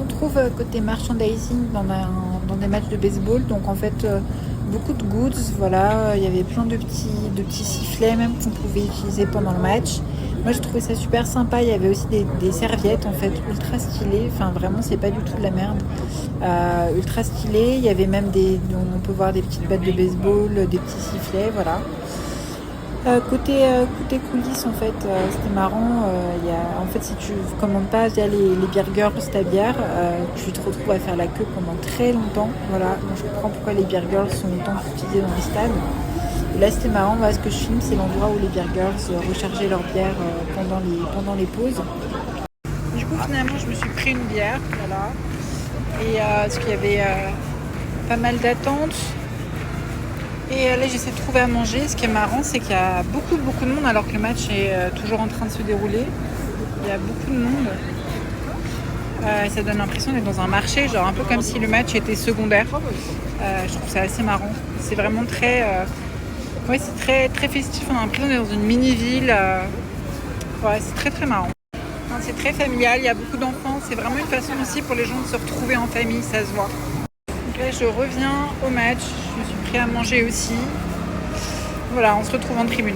retrouve côté merchandising dans des matchs de baseball. Donc en fait, beaucoup de goods, voilà. Il y avait plein de petits sifflets même qu'on pouvait utiliser pendant le match. Moi, j'ai trouvé ça super sympa. Il y avait aussi des serviettes en fait ultra stylées. Enfin, vraiment, c'est pas du tout de la merde. Ultra stylées. Il y avait même on peut voir des petites battes de baseball, des petits sifflets, voilà. Côté coulisses, en fait, c'était marrant. En fait, si tu commandes pas via les burgers, ta bière, tu te retrouves à faire la queue pendant très longtemps. Voilà, donc je comprends pourquoi les burgers sont autant utilisés dans les stades. Et là, c'était marrant. Voilà, ce que je filme, c'est l'endroit où les burgers rechargeaient leur bière pendant les pauses. Du coup, finalement, je me suis pris une bière, voilà. Et parce qu'il y avait pas mal d'attentes. Et là, j'essaie de trouver à manger. Ce qui est marrant, c'est qu'il y a beaucoup de monde alors que le match est toujours en train de se dérouler. Il y a beaucoup de monde. Ça donne l'impression d'être dans un marché, genre un peu comme si le match était secondaire. Je trouve ça assez marrant. C'est vraiment ouais, c'est très festif. On a l'impression d'être dans une mini-ville. Ouais, c'est très marrant. Enfin, c'est très familial. Il y a beaucoup d'enfants. C'est vraiment une façon aussi pour les gens de se retrouver en famille. Ça se voit. Donc là, je reviens au match. Je me suis pris à manger aussi. Voilà, on se retrouve en tribune.